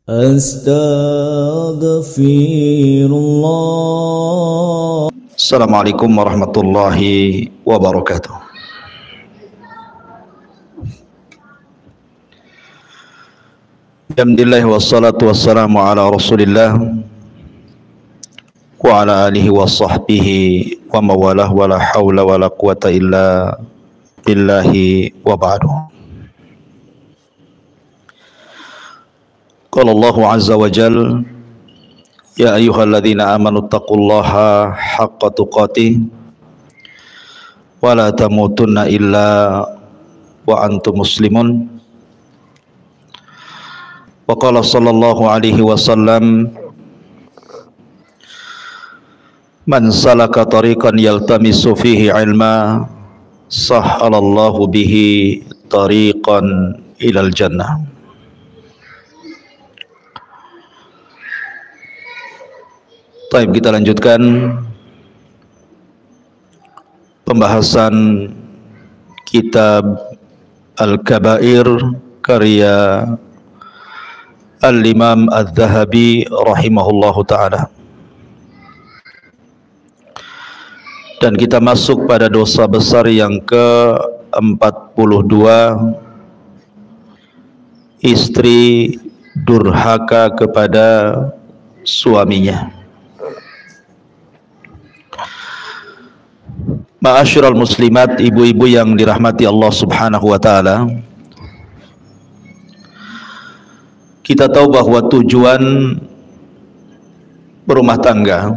Astaghfirullah. Assalamualaikum warahmatullahi wabarakatuh. Alhamdulillah wassalatu wassalamu ala Rasulillah wa ala alihi wa sahbihi wa mawalah wa la hawla wa la quwata illa billahi wa ba'du. Qala Allahu azza wa jalla ya ayyuhalladzina amanu taqullaha haqqa tuqatih wa la tamutunna illa wa antum muslimun. Wa qala sallallahu alaihi wasallam man salaka tariqan yaltamisu fihi ilma sahhalallahu bihi tariqan ilal jannah. Baik, kita lanjutkan pembahasan kitab Al-Kabair karya Al-Imam Al-Zahabi rahimahullahu ta'ala. Dan kita masuk pada dosa besar yang ke-42, istri durhaka kepada suaminya. Ma'asyiral muslimat, ibu-ibu yang dirahmati Allah subhanahu wa ta'ala, kita tahu bahwa tujuan berumah tangga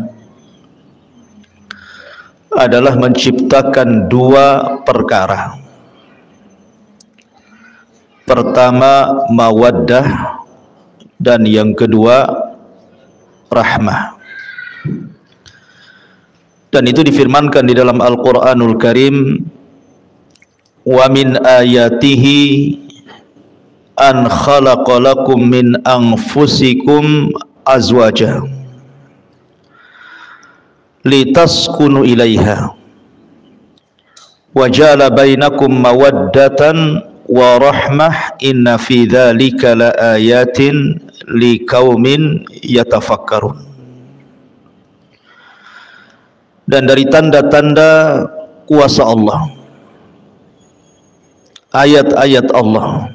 adalah menciptakan dua perkara. Pertama, mawaddah, dan yang kedua, rahmah. Dan itu difirmankan di dalam Al-Quranul Karim, wa min ayatihi an khalaqa lakum min anfusikum azwaja litaskunu ilaiha wa ja'ala bainakum mawaddatan wa rahmah inna fi dzalika laayatin liqaumin yatafakkarun. Dan dari tanda-tanda kuasa Allah, ayat-ayat Allah,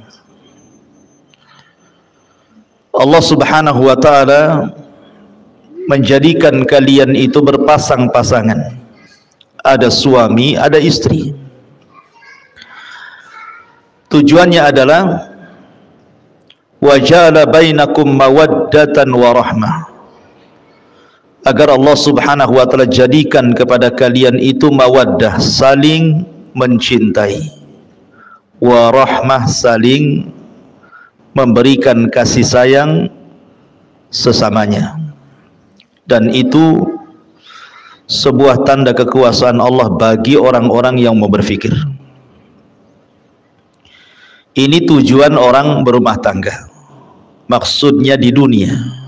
Allah subhanahu wa ta'ala menjadikan kalian itu berpasang-pasangan. Ada suami, ada istri. Tujuannya adalah wa ja'ala bainakum mawaddatan wa rahmah, agar Allah subhanahu wa ta'ala jadikan kepada kalian itu mawaddah, saling mencintai, wa rahmah, saling memberikan kasih sayang sesamanya. Dan itu sebuah tanda kekuasaan Allah bagi orang-orang yang mau berfikir. Ini tujuan orang berumah tangga, maksudnya di dunia.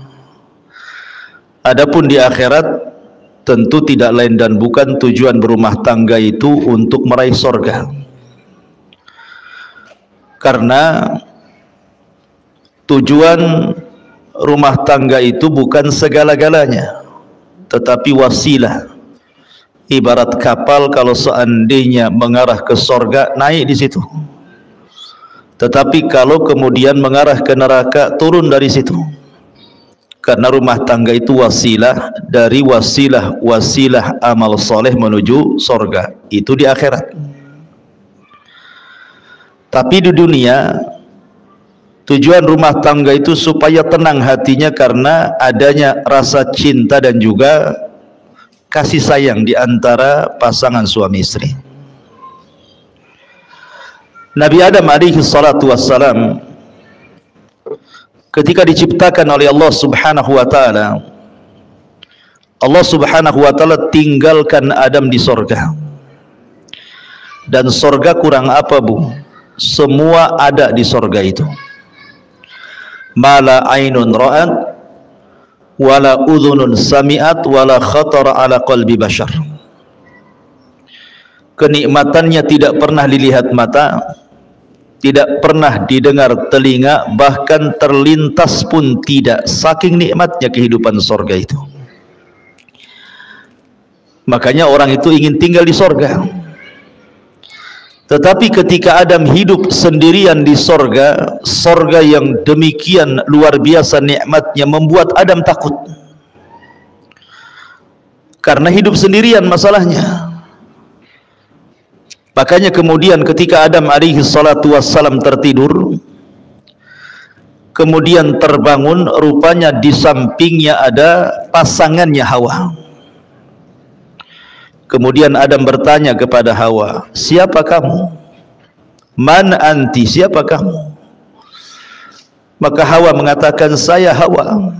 Adapun di akhirat tentu tidak lain dan bukan tujuan berumah tangga itu untuk meraih surga. Karena tujuan rumah tangga itu bukan segala-galanya, tetapi wasilah. Ibarat kapal, kalau seandainya mengarah ke surga, naik di situ. Tetapi kalau kemudian mengarah ke neraka, turun dari situ. Karena rumah tangga itu wasilah dari wasilah amal soleh menuju surga. Itu di akhirat. Tapi di dunia, tujuan rumah tangga itu supaya tenang hatinya karena adanya rasa cinta dan juga kasih sayang di antara pasangan suami istri. Nabi Adam alaihi salatu wassalam ketika diciptakan oleh Allah subhanahu wa ta'ala, Allah subhanahu wa ta'ala tinggalkan Adam di sorga. Dan sorga kurang apa, Bu? Semua ada di sorga itu. Mala ainun ra'at wala udhunun sami'at wala khatara ala qalbi bashar. Kenikmatannya tidak pernah dilihat mata, tidak pernah didengar telinga, bahkan terlintas pun tidak, saking nikmatnya kehidupan sorga itu. Makanya orang itu ingin tinggal di sorga. Tetapi ketika Adam hidup sendirian di sorga, sorga yang demikian luar biasa nikmatnya membuat Adam takut. Karena hidup sendirian masalahnya. Makanya kemudian ketika Adam alaihi salatu wassalam tertidur, kemudian terbangun, rupanya di sampingnya ada pasangannya Hawa. Kemudian Adam bertanya kepada Hawa, siapa kamu? Man anti, siapa kamu? Maka Hawa mengatakan, saya Hawa.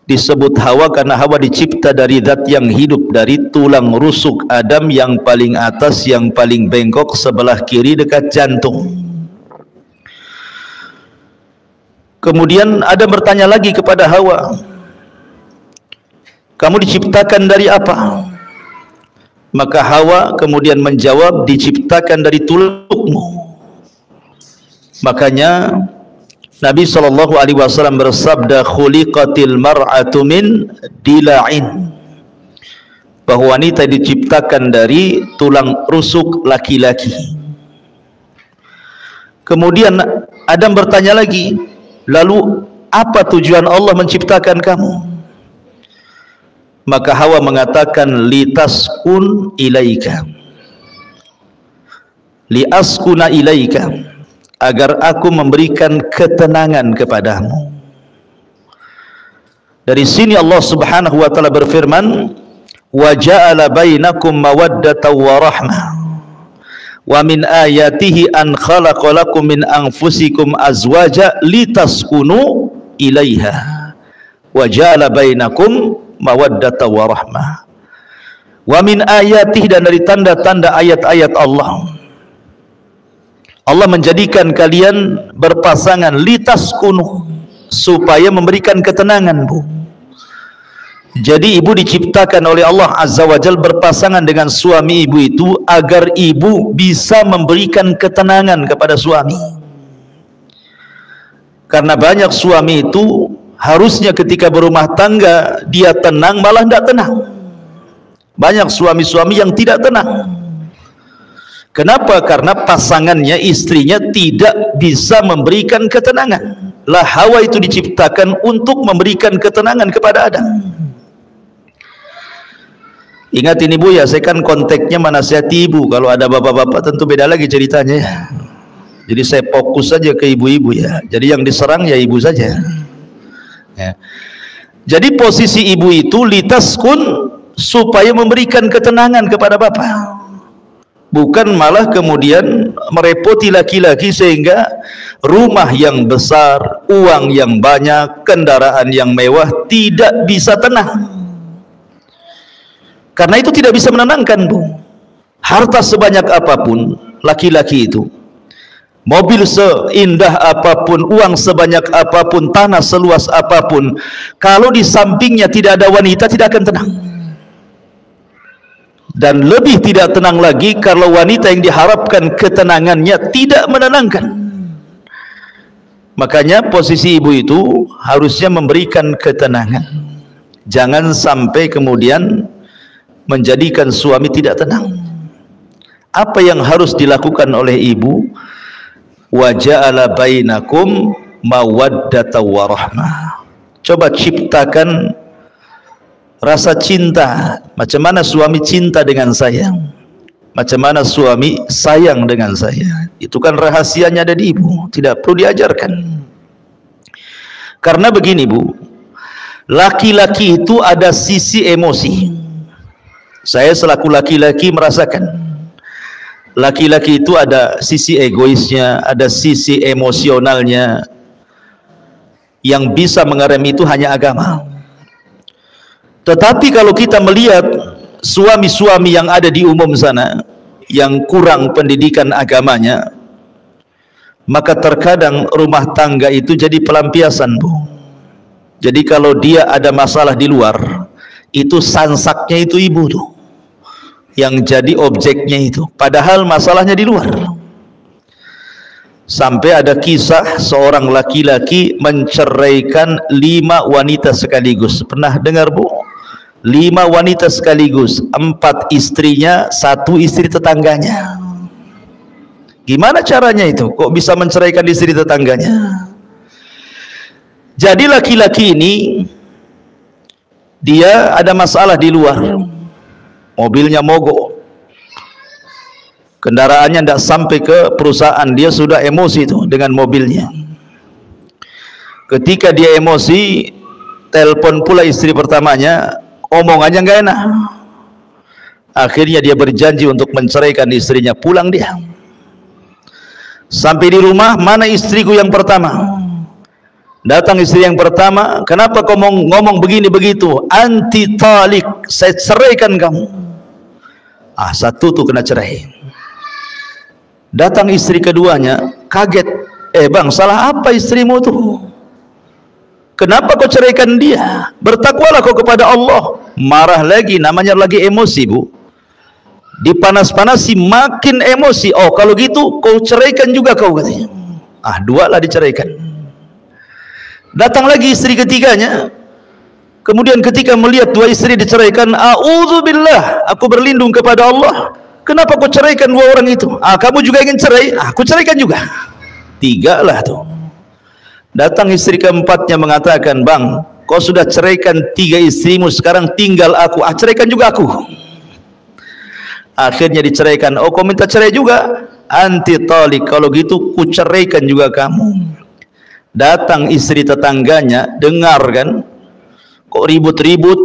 Disebut Hawa karena Hawa dicipta dari zat yang hidup, dari tulang rusuk Adam yang paling atas, yang paling bengkok sebelah kiri dekat jantung. Kemudian Adam bertanya lagi kepada Hawa, kamu diciptakan dari apa? Maka Hawa kemudian menjawab, diciptakan dari tulangmu. Makanya Nabi SAW bersabda, khuliqatil mar'atu min dila'in, bahwa wanita diciptakan dari tulang rusuk laki-laki. Kemudian Adam bertanya lagi, lalu apa tujuan Allah menciptakan kamu? Maka Hawa mengatakan, litaskun ilaika, liaskuna ilaika, agar aku memberikan ketenangan kepadamu. Dari sini Allah Subhanahu wa taala berfirman, wa ja'ala bainakum mawaddatan wa rahmah wa min ayatihi an khalaqa lakum min anfusikum azwaja litaskunu ilaiha wa ja'ala bainakum mawaddatan wa rahmah wa min ayatihi, dan dari tanda-tanda ayat-ayat Allah, Allah menjadikan kalian berpasangan, litaskunu, supaya memberikan ketenangan, Bu. Jadi ibu diciptakan oleh Allah Azza wa Jalla berpasangan dengan suami ibu itu agar ibu bisa memberikan ketenangan kepada suami. Karena banyak suami itu harusnya ketika berumah tangga dia tenang, malah tidak tenang. Banyak suami-suami yang tidak tenang. Kenapa? Karena pasangannya, istrinya tidak bisa memberikan ketenangan. Lah Hawa itu diciptakan untuk memberikan ketenangan kepada Adam. Ingat ini Bu ya, saya kan konteksnya menasihati ibu. Kalau ada bapak-bapak tentu beda lagi ceritanya ya. Jadi saya fokus saja ke ibu-ibu ya. Jadi yang diserang ya ibu saja ya. Jadi posisi ibu itu litaskun, supaya memberikan ketenangan kepada bapak, bukan malah kemudian merepoti laki-laki sehingga rumah yang besar, uang yang banyak, kendaraan yang mewah tidak bisa tenang. Karena itu tidak bisa menenangkan, Bu. Harta sebanyak apapun laki-laki itu, mobil seindah apapun, uang sebanyak apapun, tanah seluas apapun, kalau di sampingnya tidak ada wanita tidak akan tenang. Dan lebih tidak tenang lagi kalau wanita yang diharapkan ketenangannya tidak menenangkan. Makanya posisi ibu itu harusnya memberikan ketenangan. Jangan sampai kemudian menjadikan suami tidak tenang. Apa yang harus dilakukan oleh ibu? Wa ja'ala bainakum mawaddatan wa rahmah. Coba ciptakan rasa cinta. Macam mana suami cinta dengan saya, macam mana suami sayang dengan saya. Itu kan rahasianya ada di ibu, tidak perlu diajarkan. Karena begini Bu, laki-laki itu ada sisi emosi. Saya selaku laki-laki merasakan laki-laki itu ada sisi egoisnya, ada sisi emosionalnya. Yang bisa mengerem itu hanya agama. Tetapi kalau kita melihat suami-suami yang ada di umum sana yang kurang pendidikan agamanya, maka terkadang rumah tangga itu jadi pelampiasan, Bu. Jadi kalau dia ada masalah di luar, itu sansaknya itu ibu tuh yang jadi objeknya itu, padahal masalahnya di luar. Sampai ada kisah seorang laki-laki menceraikan 5 wanita sekaligus. Pernah dengar, Bu? 5 wanita sekaligus, 4 istrinya, 1 istri tetangganya. Gimana caranya itu? Kok bisa menceraikan istri tetangganya? Jadi laki-laki ini dia ada masalah di luar, mobilnya mogok, kendaraannya tidak sampai ke perusahaan, dia sudah emosi itu dengan mobilnya. Ketika dia emosi, telepon pula istri pertamanya, omongannya nggak enak. Akhirnya dia berjanji untuk menceraikan istrinya. Pulang dia, sampai di rumah, mana istriku yang pertama? Datang istri yang pertama, kenapa kau ngomong begini begitu? Anti talik, saya ceraikan kamu. Satu tuh kena cerai. Datang istri keduanya, kaget. Bang, salah apa istrimu tuh? Kenapa kau ceraikan dia? Bertakwalah kau kepada Allah. Marah lagi, namanya lagi emosi, Bu. Dipanas-panasi makin emosi. Oh, kalau gitu kau ceraikan juga kau, katanya. 2 lah diceraikan. Datang lagi istri ketiganya. Kemudian ketika melihat 2 istri diceraikan, a'udzubillah, aku berlindung kepada Allah. Kenapa kau ceraikan 2 orang itu? Kamu juga ingin cerai? Aku ceraikan juga. 3 lah tuh. Datang istri keempatnya mengatakan, bang, kau sudah ceraikan 3 istrimu, sekarang tinggal aku. Ceraikan juga aku. Akhirnya diceraikan. Oh, kau minta cerai juga? Anti talik, kalau gitu ku ceraikan juga kamu. Datang istri tetangganya, dengar kan, kok ribut-ribut.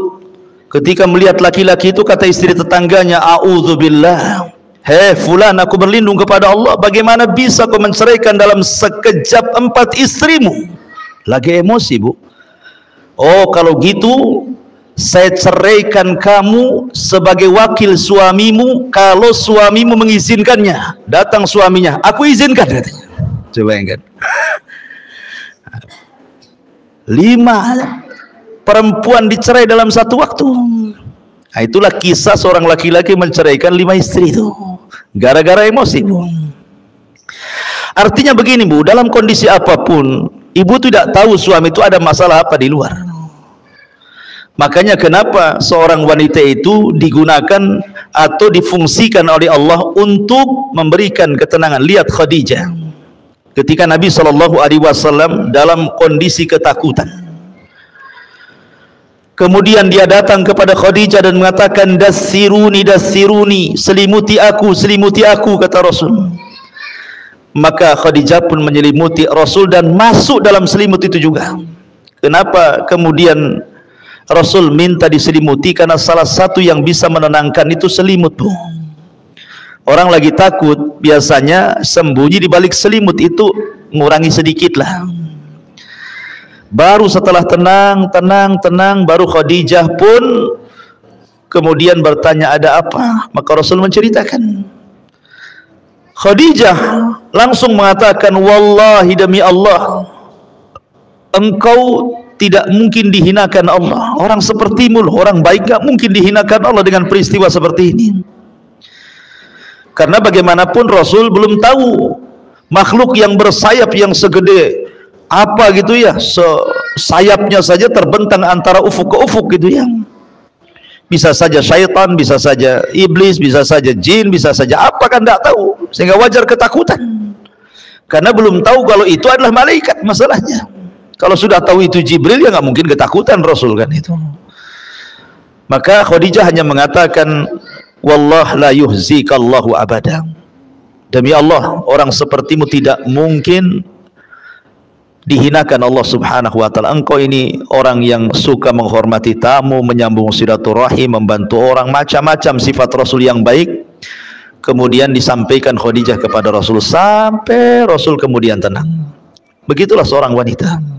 Ketika melihat laki-laki itu, kata istri tetangganya, a'udzubillah, hei fulan, aku berlindung kepada Allah, bagaimana bisa kau menceraikan dalam sekejap 4 istrimu? Lagi emosi, Bu. Oh, kalau gitu saya ceraikan kamu sebagai wakil suamimu, kalau suamimu mengizinkannya. Datang suaminya, aku izinkan, katanya. Coba ingat, 5 perempuan dicerai dalam satu waktu. Itulah kisah seorang laki-laki menceraikan 5 istri itu gara-gara emosi, Bu. Artinya begini, Bu, dalam kondisi apapun ibu tidak tahu suami itu ada masalah apa di luar. Makanya kenapa seorang wanita itu digunakan atau difungsikan oleh Allah untuk memberikan ketenangan. Lihat Khadijah, ketika Nabi SAW dalam kondisi ketakutan, kemudian dia datang kepada Khadijah dan mengatakan, dassiruni, dassiruni, selimuti aku, kata Rasul. Maka Khadijah pun menyelimuti Rasul dan masuk dalam selimut itu juga. Kenapa kemudian Rasul minta diselimuti? Karena salah satu yang bisa menenangkan itu selimut, Bu. Orang lagi takut biasanya sembunyi di balik selimut, itu ngurangi sedikit lah. Baru setelah tenang, baru Khadijah pun kemudian bertanya, ada apa? Maka Rasul menceritakan. Khadijah langsung mengatakan, wallahi, demi Allah, engkau tidak mungkin dihinakan Allah. Orang sepertimu, orang baik, gak mungkin dihinakan Allah dengan peristiwa seperti ini. Karena bagaimanapun Rasul belum tahu makhluk yang bersayap yang segede apa gitu ya, sayapnya saja terbentang antara ufuk ke ufuk gitu ya. Bisa saja syaitan, bisa saja iblis, bisa saja jin, bisa saja apa, kan tidak tahu. Sehingga wajar ketakutan. Karena belum tahu kalau itu adalah malaikat masalahnya. Kalau sudah tahu itu Jibril, ya nggak mungkin ketakutan Rasul kan itu. Maka Khadijah hanya mengatakan, wallah la yuhzikallahu abada, demi Allah, orang sepertimu tidak mungkin dihinakan Allah subhanahu wa ta'ala. Engkau ini orang yang suka menghormati tamu, menyambung silaturahim, membantu orang, macam-macam sifat Rasul yang baik. Kemudian disampaikan Khadijah kepada Rasul, sampai Rasul kemudian tenang. Begitulah seorang wanita.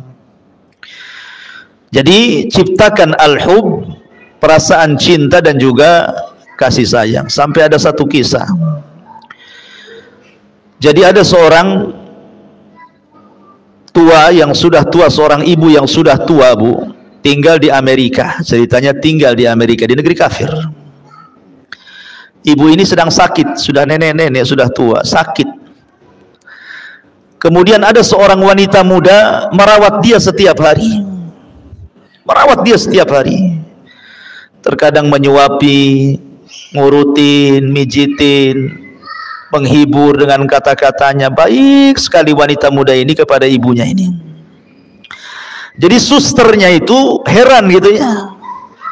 Jadi ciptakan al-hub, perasaan cinta dan juga kasih sayang. Sampai ada satu kisah. Jadi ada seorang tua yang sudah tua, seorang ibu yang sudah tua, Bu, tinggal di Amerika. Ceritanya tinggal di Amerika, di negeri kafir. Ibu ini sedang sakit, sudah nenek-nenek, sudah tua, sakit. Kemudian ada seorang wanita muda merawat dia setiap hari. Merawat dia setiap hari. Terkadang menyuapi, ngurutin, mijitin, menghibur dengan kata-katanya. Baik sekali wanita muda ini kepada ibunya ini. Jadi susternya itu heran gitu ya,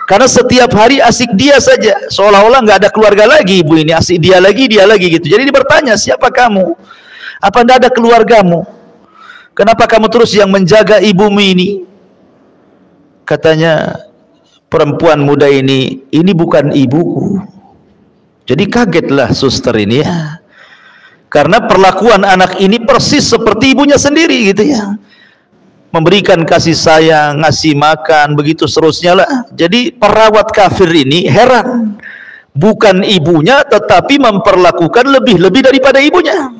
karena setiap hari asik dia saja, seolah-olah nggak ada keluarga lagi ibu ini, asik dia lagi gitu. Jadi dia bertanya, siapa kamu? Apa tidak ada keluargamu? Kenapa kamu terus yang menjaga ibumu ini? Katanya perempuan muda ini bukan ibuku. Jadi kagetlah suster ini ya, karena perlakuan anak ini persis seperti ibunya sendiri gitu ya, memberikan kasih sayang, ngasih makan, begitu seterusnya lah. Jadi perawat kafir ini heran, bukan ibunya tetapi memperlakukan lebih daripada ibunya.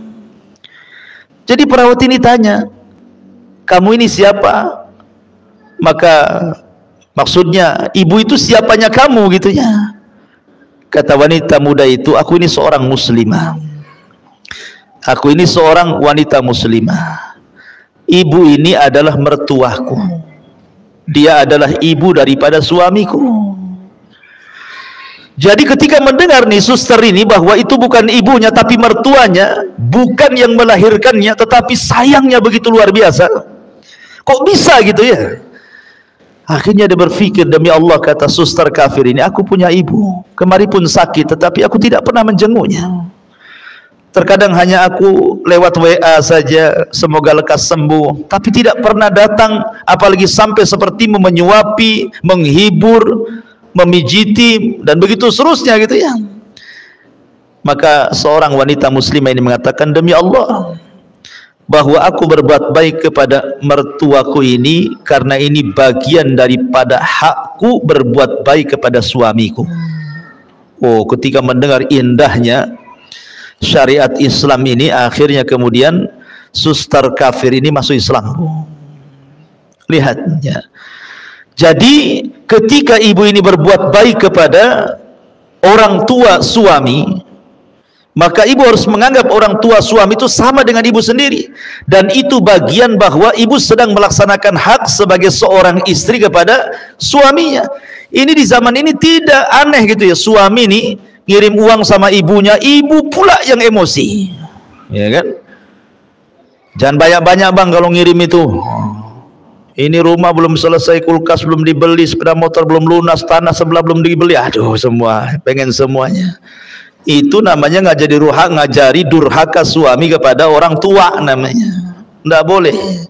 Jadi perawat ini tanya, kamu ini siapa? Maka maksudnya ibu itu siapanya kamu gitu ya. Kata wanita muda itu, aku ini seorang muslimah. Aku ini seorang wanita muslimah. Ibu ini adalah mertuaku. Dia adalah ibu daripada suamiku. Jadi ketika mendengar nih suster ini bahwa itu bukan ibunya tapi mertuanya, bukan yang melahirkannya, tetapi sayangnya begitu luar biasa. Kok bisa gitu ya? Akhirnya dia berpikir, demi Allah, kata suster kafir ini, aku punya ibu. Kemarin pun sakit, tetapi aku tidak pernah menjenguknya. Terkadang hanya aku lewat WA saja, semoga lekas sembuh, tapi tidak pernah datang, apalagi sampai seperti menyuapi, menghibur, memijiti, dan begitu seterusnya gitu ya. Maka seorang wanita muslimah ini mengatakan, demi Allah, bahwa aku berbuat baik kepada mertuaku ini karena ini bagian daripada hakku berbuat baik kepada suamiku. Oh, ketika mendengar indahnya syariat Islam ini, akhirnya kemudian suster kafir ini masuk Islam. Lihat ya. Jadi ketika ibu ini berbuat baik kepada orang tua suami, maka ibu harus menganggap orang tua suami itu sama dengan ibu sendiri, dan itu bagian bahwa ibu sedang melaksanakan hak sebagai seorang istri kepada suaminya. Ini di zaman ini tidak aneh gitu ya, suami ini ngirim uang sama ibunya, ibu pula yang emosi, ya kan? Jangan banyak-banyak bang kalau ngirim itu. Ini rumah belum selesai, kulkas belum dibeli, sepeda motor belum lunas, tanah sebelah belum dibeli. Aduh, semua pengen semuanya. Itu namanya ngajari durhaka suami kepada orang tua namanya. Tidak boleh.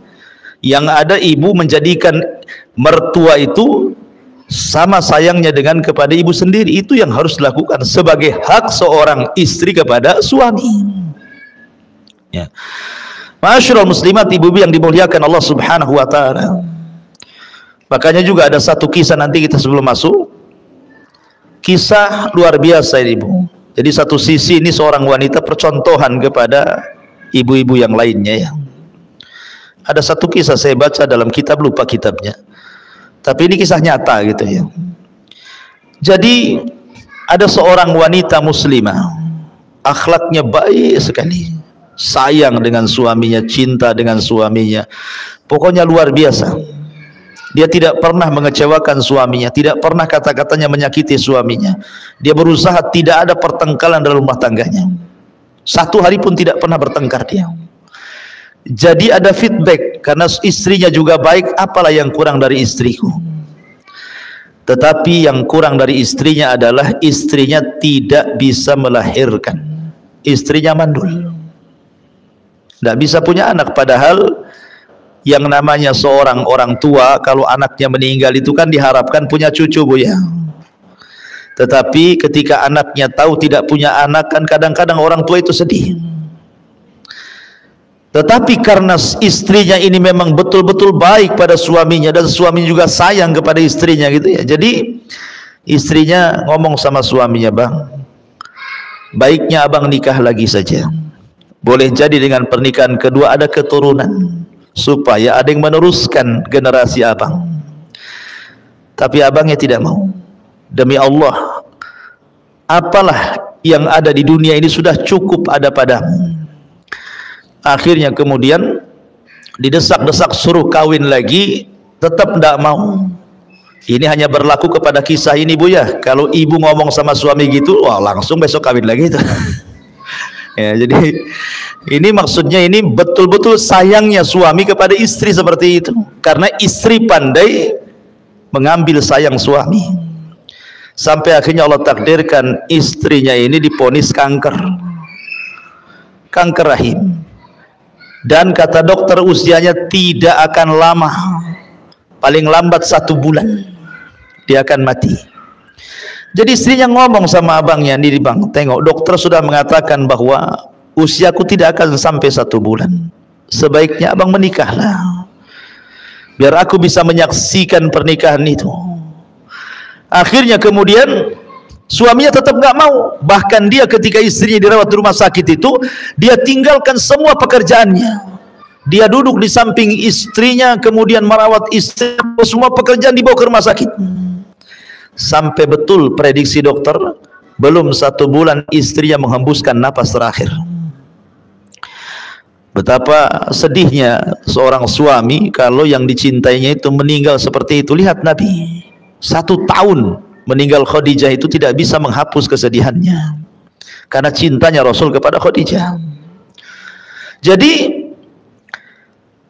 Yang ada ibu menjadikan mertua itu sama sayangnya dengan kepada ibu sendiri. Itu yang harus dilakukan sebagai hak seorang istri kepada suami. Ya. Ma'asyiral muslimat, ibu-ibu yang dimuliakan Allah Subhanahu wa taala. Makanya juga ada satu kisah, nanti kita sebelum masuk, kisah luar biasa ini, Ibu. Jadi satu sisi ini seorang wanita percontohan kepada ibu-ibu yang lainnya ya. Ada satu kisah saya baca dalam kitab, lupa kitabnya. Tapi ini kisah nyata gitu ya. Jadi ada seorang wanita muslimah, akhlaknya baik sekali, sayang dengan suaminya, cinta dengan suaminya, pokoknya luar biasa. Dia tidak pernah mengecewakan suaminya, tidak pernah kata-katanya menyakiti suaminya. Dia berusaha tidak ada pertengkaran dalam rumah tangganya. Satu hari pun tidak pernah bertengkar dia. Jadi ada feedback, karena istrinya juga baik, apalah yang kurang dari istriku. Tetapi yang kurang dari istrinya adalah istrinya tidak bisa melahirkan. Istrinya mandul, tidak bisa punya anak. Padahal yang namanya seorang orang tua, kalau anaknya meninggal itu kan diharapkan punya cucu, Bu ya. Tetapi ketika anaknya tahu tidak punya anak, kan kadang-kadang orang tua itu sedih. Tetapi karena istrinya ini memang betul-betul baik pada suaminya, dan suami juga sayang kepada istrinya gitu ya. Jadi istrinya ngomong sama suaminya, bang, baiknya abang nikah lagi saja. Boleh jadi dengan pernikahan kedua ada keturunan, supaya ada yang meneruskan generasi abang. Tapi abangnya tidak mau. Demi Allah, apalah yang ada di dunia ini sudah cukup ada padamu. Akhirnya kemudian didesak-desak suruh kawin lagi, tetap tidak mau. Ini hanya berlaku kepada kisah ini, Bu ya. Kalau ibu ngomong sama suami gitu, wah langsung besok kawin lagi itu. Ya, jadi ini maksudnya ini betul-betul sayangnya suami kepada istri seperti itu, karena istri pandai mengambil sayang suami. Sampai akhirnya Allah takdirkan istrinya ini diponis kanker rahim. Dan kata dokter usianya tidak akan lama, paling lambat 1 bulan dia akan mati. Jadi istrinya ngomong sama abangnya, nih bang, tengok dokter sudah mengatakan bahwa usiaku tidak akan sampai 1 bulan, sebaiknya abang menikahlah biar aku bisa menyaksikan pernikahan itu. Akhirnya kemudian suaminya tetap nggak mau. Bahkan dia ketika istrinya dirawat di rumah sakit itu, dia tinggalkan semua pekerjaannya. Dia duduk di samping istrinya, kemudian merawat istri, semua pekerjaan dibawa ke rumah sakit. Sampai betul prediksi dokter, belum 1 bulan istrinya menghembuskan napas terakhir. Betapa sedihnya seorang suami kalau yang dicintainya itu meninggal seperti itu. Lihat Nabi, 1 tahun meninggal Khadijah itu tidak bisa menghapus kesedihannya karena cintanya Rasul kepada Khadijah. Jadi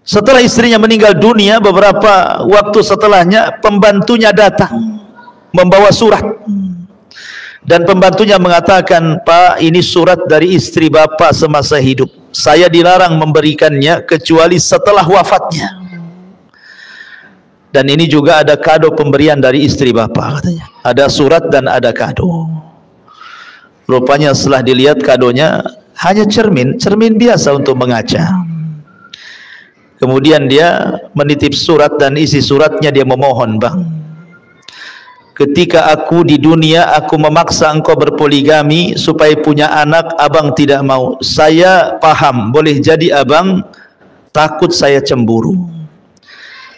setelah istrinya meninggal dunia, beberapa waktu setelahnya pembantunya datang membawa surat, dan pembantunya mengatakan, Pak, ini surat dari istri Bapak semasa hidup, saya dilarang memberikannya kecuali setelah wafatnya. Dan ini juga ada kado pemberian dari istri Bapak, katanya. Ada surat dan ada kado. Rupanya setelah dilihat kadonya hanya cermin biasa untuk mengaca. Kemudian dia menitip surat, dan isi suratnya dia memohon, Bang, ketika aku di dunia aku memaksa engkau berpoligami supaya punya anak, abang tidak mau. Saya paham, boleh jadi abang takut saya cemburu.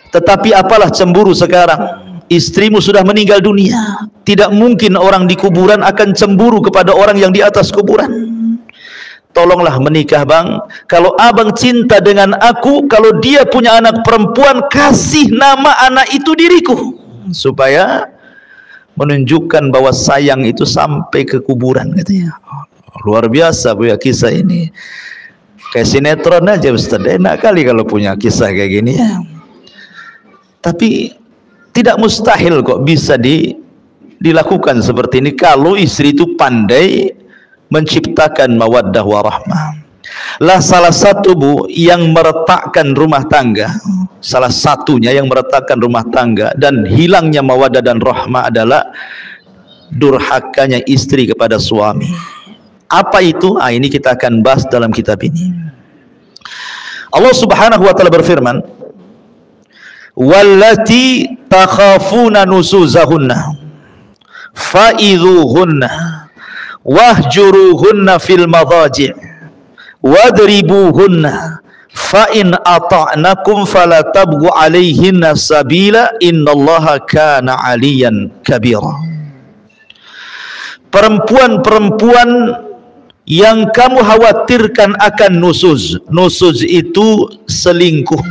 Tetapi apalah cemburu sekarang, istrimu sudah meninggal dunia. Tidak mungkin orang di kuburan akan cemburu kepada orang yang di atas kuburan. Tolonglah menikah, Bang. Kalau abang cinta dengan aku, kalau dia punya anak perempuan, kasih nama anak itu diriku, supaya menunjukkan bahwa sayang itu sampai ke kuburan, katanya. Luar biasa, Bu ya, kisah ini. Kayak sinetron aja, Ustaz. Enak kali kalau punya kisah kayak gini ya. Tapi tidak mustahil kok bisa dilakukan seperti ini kalau istri itu pandai menciptakan mawaddah warahmah. Lah salah satu, Bu, yang meretakkan rumah tangga, salah satunya yang meretakkan rumah tangga dan hilangnya mawaddah dan rahmah adalah durhakanya istri kepada suami. Apa itu? Ini kita akan bahas dalam kitab ini. Allah Subhanahu wa taala berfirman, wallati takhafuna nusuzahunna fa'idhuhunna wahjuruhunna fil madhaji' wadribuhunna fa in ata'nakum fala tabghu 'alaihinna sabila innallaha kana 'aliyan kabira. Perempuan-perempuan yang kamu khawatirkan akan nusuz. Nusuz itu selingkuh,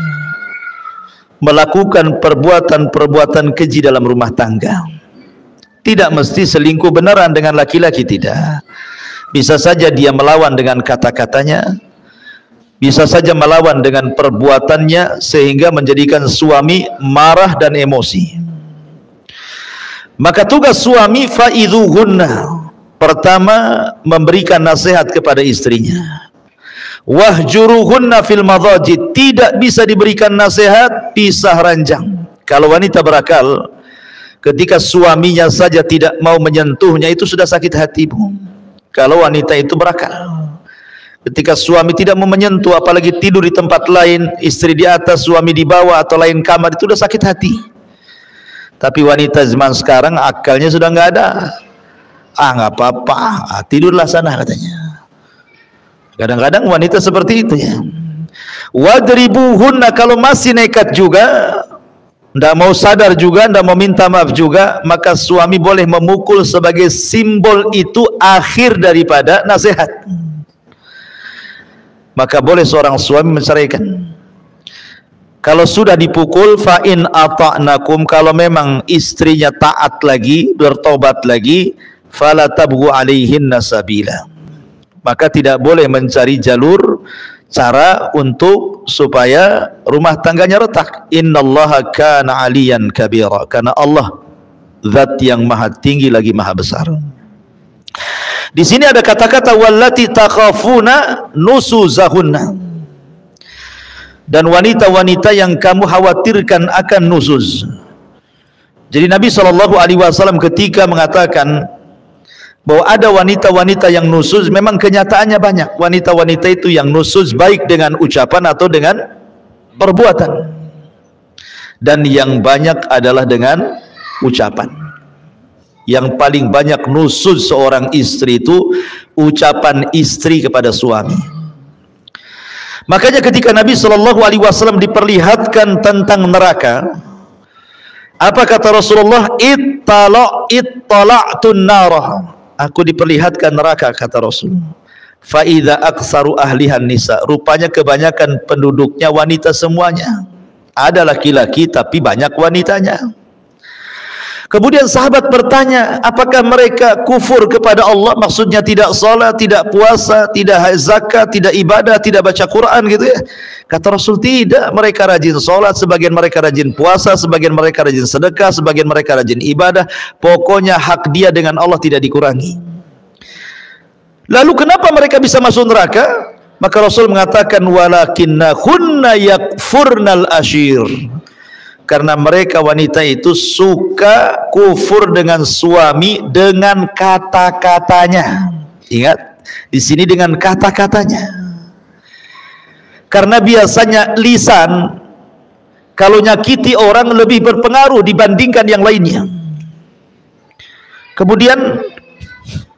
melakukan perbuatan-perbuatan keji dalam rumah tangga. Tidak mesti selingkuh beneran dengan laki-laki, tidak. Bisa saja dia melawan dengan kata-katanya, bisa saja melawan dengan perbuatannya sehingga menjadikan suami marah dan emosi. Maka tugas suami fa'idhuhunna, pertama memberikan nasihat kepada istrinya. Wahjuruhunna fil madhaji, tidak bisa diberikan nasihat, pisah ranjang. Kalau wanita berakal, ketika suaminya saja tidak mau menyentuhnya, itu sudah sakit hati, Bu. Kalau wanita itu berakal, ketika suami tidak mau menyentuh, apalagi tidur di tempat lain, istri di atas, suami di bawah atau lain kamar, itu sudah sakit hati. Tapi wanita zaman sekarang akalnya sudah nggak ada. Nggak apa-apa, tidurlah sana, katanya. Kadang-kadang wanita seperti itu ya. Wadribuhunna, kalau masih nekat juga, ndak mau sadar juga, ndak mau minta maaf juga, maka suami boleh memukul sebagai simbol itu akhir daripada nasihat. maka boleh seorang suami menceraikan. Kalau sudah dipukul, fa in ata'nakum, kalau memang istrinya taat lagi, bertobat lagi, fala tabghu alaihinna sabila, maka tidak boleh mencari jalur cara untuk supaya rumah tangganya retak. Innallaha kana aliyan kabira, karena Allah zat yang maha tinggi lagi maha besar. Di sini ada kata-kata wallati takhafuna nusuzahunna, dan wanita-wanita yang kamu khawatirkan akan nusuz. Jadi Nabi SAW ketika mengatakan bahwa ada wanita-wanita yang nusuz, memang kenyataannya banyak wanita-wanita itu yang nusuz, baik dengan ucapan atau dengan perbuatan, dan yang banyak adalah dengan ucapan. Yang paling banyak nusuz seorang istri itu ucapan istri kepada suami. Makanya ketika Nabi SAW diperlihatkan tentang neraka, apa kata Rasulullah? Ittala'tun narah, aku diperlihatkan neraka, kata Rasul. Fa idza aktsaru ahlihan nisa, rupanya kebanyakan penduduknya wanita semuanya. Ada laki-laki tapi banyak wanitanya. Kemudian sahabat bertanya, apakah mereka kufur kepada Allah? Maksudnya tidak salat, tidak puasa, tidak zakat, tidak ibadah, tidak baca Quran gitu ya. Kata Rasul, tidak, mereka rajin salat, sebagian mereka rajin puasa, sebagian mereka rajin sedekah, sebagian mereka rajin ibadah. Pokoknya hak dia dengan Allah tidak dikurangi. Lalu kenapa mereka bisa masuk neraka? Maka Rasul mengatakan walakinnahunna yakfurnal ashir, karena mereka wanita itu suka kufur dengan suami dengan kata-katanya. Ingat, di sini dengan kata-katanya. Karena biasanya lisan kalau nyakiti orang lebih berpengaruh dibandingkan yang lainnya. Kemudian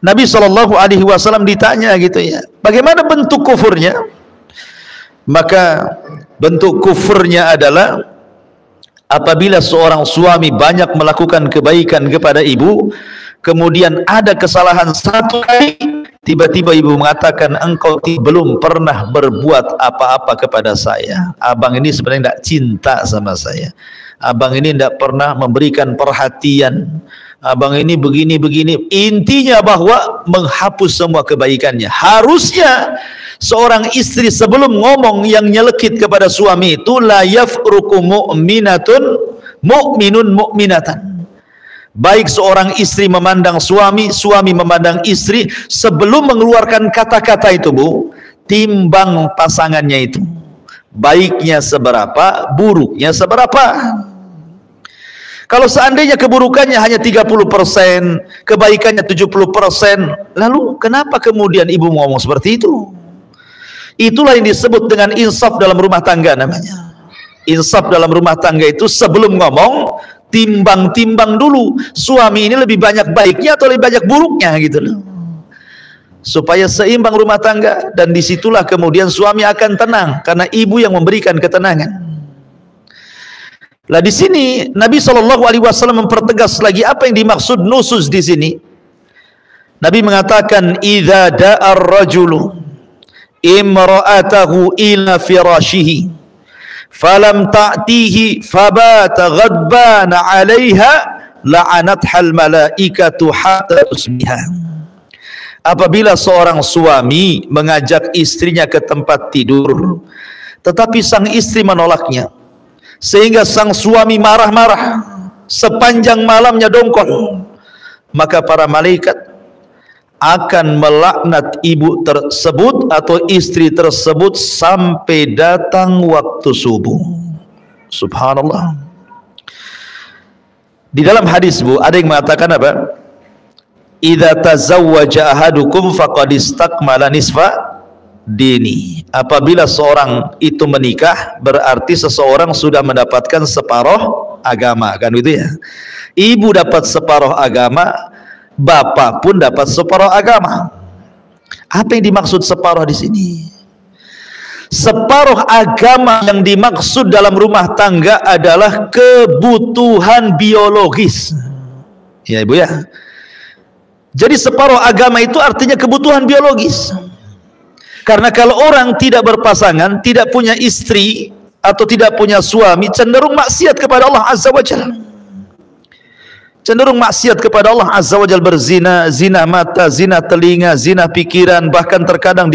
Nabi SAW ditanya gitu ya, bagaimana bentuk kufurnya? Maka bentuk kufurnya adalah apabila seorang suami banyak melakukan kebaikan kepada ibu, kemudian ada kesalahan satu kali, tiba-tiba ibu mengatakan, engkau belum pernah berbuat apa-apa kepada saya. Abang ini sebenarnya tidak cinta sama saya. Abang ini tidak pernah memberikan perhatian. Abang ini begini-begini. Intinya bahwa menghapus semua kebaikannya. Harusnya seorang istri sebelum ngomong yang nyelekit kepada suami itu, la yafruku mu'minun mu'minatan. Baik seorang istri memandang suami, suami memandang istri, sebelum mengeluarkan kata-kata itu, Bu, timbang pasangannya itu. Baiknya seberapa, buruknya seberapa. Kalau seandainya keburukannya hanya 30%, kebaikannya 70%, lalu kenapa kemudian ibu ngomong seperti itu? Itulah yang disebut dengan insaf dalam rumah tangga namanya. Insaf dalam rumah tangga itu sebelum ngomong, timbang-timbang dulu. Suami ini lebih banyak baiknya atau lebih banyak buruknya gitu loh. Supaya seimbang rumah tangga, dan disitulah kemudian suami akan tenang karena ibu yang memberikan ketenangan. Lah di sini Nabi SAW mempertegas lagi apa yang dimaksud nusuz di sini. Nabi mengatakan, idza da'ar rajulu imra'atahu ila firashihi falam ta'tihi fabata ghadbana 'alaiha la'anathal malaikatu hatta tusbiha. Apabila seorang suami mengajak istrinya ke tempat tidur, tetapi sang istri menolaknya, sehingga sang suami marah-marah sepanjang malamnya dongkol, maka para malaikat akan melaknat ibu tersebut atau istri tersebut sampai datang waktu subuh. Subhanallah. Di dalam hadis, Bu, ada yang mengatakan apa? Idza tazawwaja ahadukum faqad istakmala nisfa dini. Apabila seorang itu menikah, berarti seseorang sudah mendapatkan separuh agama, kan gitu ya. Ibu dapat separuh agama, bapak pun dapat separuh agama. Apa yang dimaksud separuh di sini? Separuh agama yang dimaksud dalam rumah tangga adalah kebutuhan biologis. Ya Ibu ya. Jadi separuh agama itu artinya kebutuhan biologis. Karena kalau orang tidak berpasangan, tidak punya istri atau tidak punya suami, cenderung maksiat kepada Allah Azza wa Jalla. Cenderung maksiat kepada Allah Azza wa Jalla, berzina, zina mata, zina telinga, zina pikiran, bahkan terkadang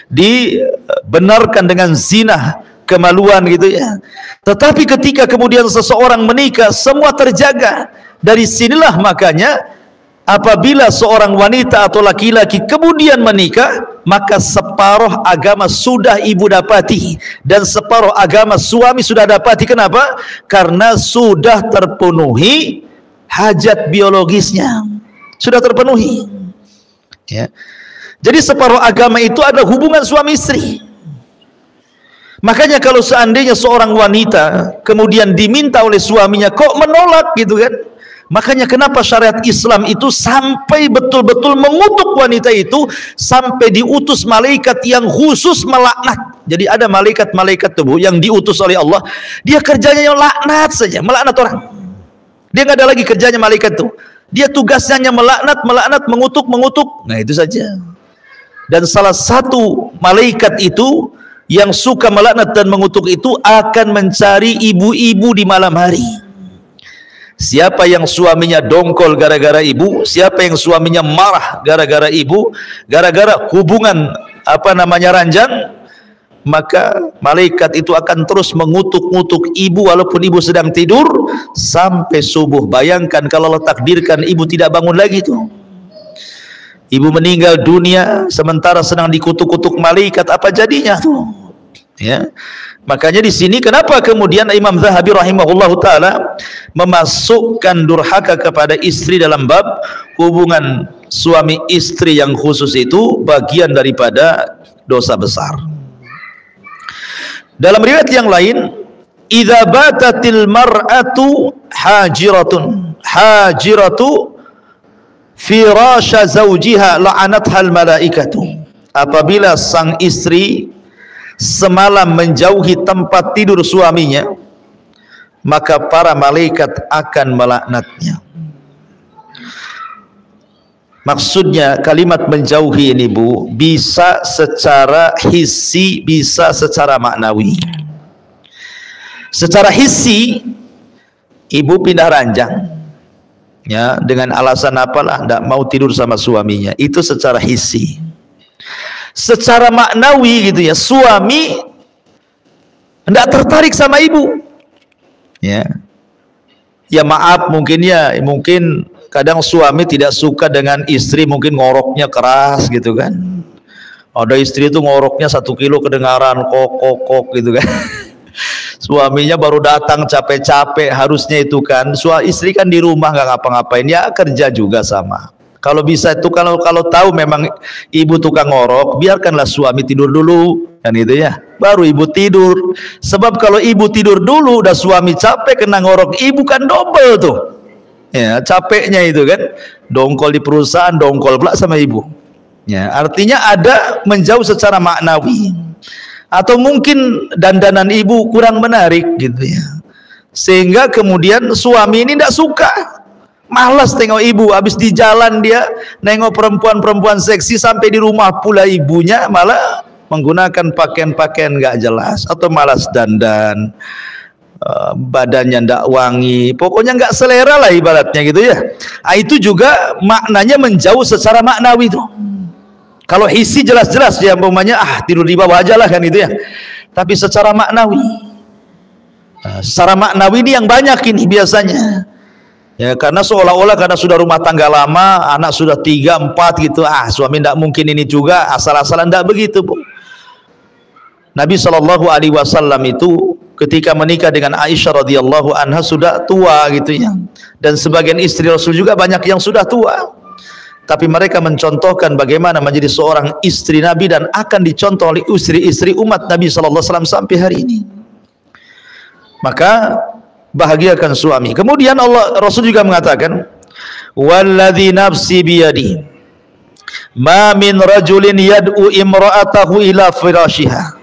dibenarkan dengan zina kemaluan gitu ya. Tetapi ketika kemudian seseorang menikah, semua terjaga. Dari sinilah makanya apabila seorang wanita atau laki-laki kemudian menikah, maka separuh agama sudah ibu dapati dan separuh agama suami sudah dapati. Kenapa? Karena sudah terpenuhi hajat biologisnya, sudah terpenuhi ya. Jadi separuh agama itu ada hubungan suami istri. Makanya kalau seandainya seorang wanita kemudian diminta oleh suaminya kok menolak gitu kan, makanya kenapa syariat Islam itu sampai betul-betul mengutuk wanita itu, sampai diutus malaikat yang khusus melaknat. Jadi ada malaikat-malaikat tubuh yang diutus oleh Allah, dia kerjanya yang laknat saja, melaknat orang. Dia nggak ada lagi kerjanya malaikat tuh. Dia tugasnya hanya melaknat, mengutuk. Nah itu saja. Dan salah satu malaikat itu yang suka melaknat dan mengutuk itu akan mencari ibu-ibu di malam hari. Siapa yang suaminya dongkol gara-gara ibu, siapa yang suaminya marah gara-gara ibu, gara-gara hubungan ranjang, maka malaikat itu akan terus mengutuk-ngutuk ibu walaupun ibu sedang tidur sampai subuh. Bayangkan kalau Allah takdirkan ibu tidak bangun lagi tuh. Ibu meninggal dunia sementara sedang dikutuk-kutuk malaikat, apa jadinya tuh? Ya. Makanya di sini kenapa kemudian Imam Zahabi rahimahullahu taala memasukkan durhaka kepada istri dalam bab hubungan suami istri yang khusus itu bagian daripada dosa besar. Dalam riwayat yang lain, idza batatil mar'atu hajiratu firasha zawjiha la'anathal malaikatu. Apabila sang istri semalam menjauhi tempat tidur suaminya, maka para malaikat akan melaknatnya. Maksudnya kalimat menjauhi ini Bu, bisa secara hissi, bisa secara maknawi. Secara hissi, ibu pindah ranjang ya, dengan alasan apalah, tidak mau tidur sama suaminya, itu secara hissi. Secara maknawi gitu ya, suami tidak tertarik sama ibu ya. Ya maaf, mungkin kadang suami tidak suka dengan istri, mungkin ngoroknya keras gitu kan. Ada istri itu ngoroknya 1 kilo kedengaran, kok gitu kan. Suaminya baru datang capek-capek, harusnya itu kan istri kan di rumah nggak ngapa-ngapain, ya kerja juga sama. Kalau bisa itu, kalau tahu memang ibu tukang ngorok, biarkanlah suami tidur dulu kan gitu ya, baru ibu tidur. Sebab kalau ibu tidur dulu udah suami capek kena ngorok ibu, kan double tuh ya capeknya itu kan, dongkol di perusahaan, dongkol pula sama ibu ya. Artinya ada menjauh secara maknawi, atau mungkin dandanan ibu kurang menarik gitu ya, sehingga kemudian suami ini tidak suka, malas tengok ibu. Habis di jalan dia nengok perempuan-perempuan seksi, sampai di rumah pula ibunya malah menggunakan pakaian-pakaian nggak jelas, atau malas dandan, badannya ndak wangi, pokoknya nggak selera lah ibaratnya gitu ya. Itu juga maknanya menjauh secara maknawi tuh. Kalau hissi jelas-jelas ya, umpamanya tidur di bawah aja lah kan gitu ya. Tapi secara maknawi, secara maknawi ini yang banyak ini biasanya ya, karena seolah-olah karena sudah rumah tangga lama, anak sudah 3, 4 gitu, suami tidak mungkin ini juga asal-asalan, tidak begitu Bu. Nabi SAW itu ketika menikah dengan Aisyah radhiyallahu anha sudah tua gitu ya, dan sebagian istri Rasul juga banyak yang sudah tua, tapi mereka mencontohkan bagaimana menjadi seorang istri Nabi dan akan dicontoh oleh istri-istri umat Nabi SAW sampai hari ini. Maka bahagiakan suami. Kemudian Rasul juga mengatakan, walladzi nafsi biyadi ma min rajulin yad'u imra'atahu ila firashiha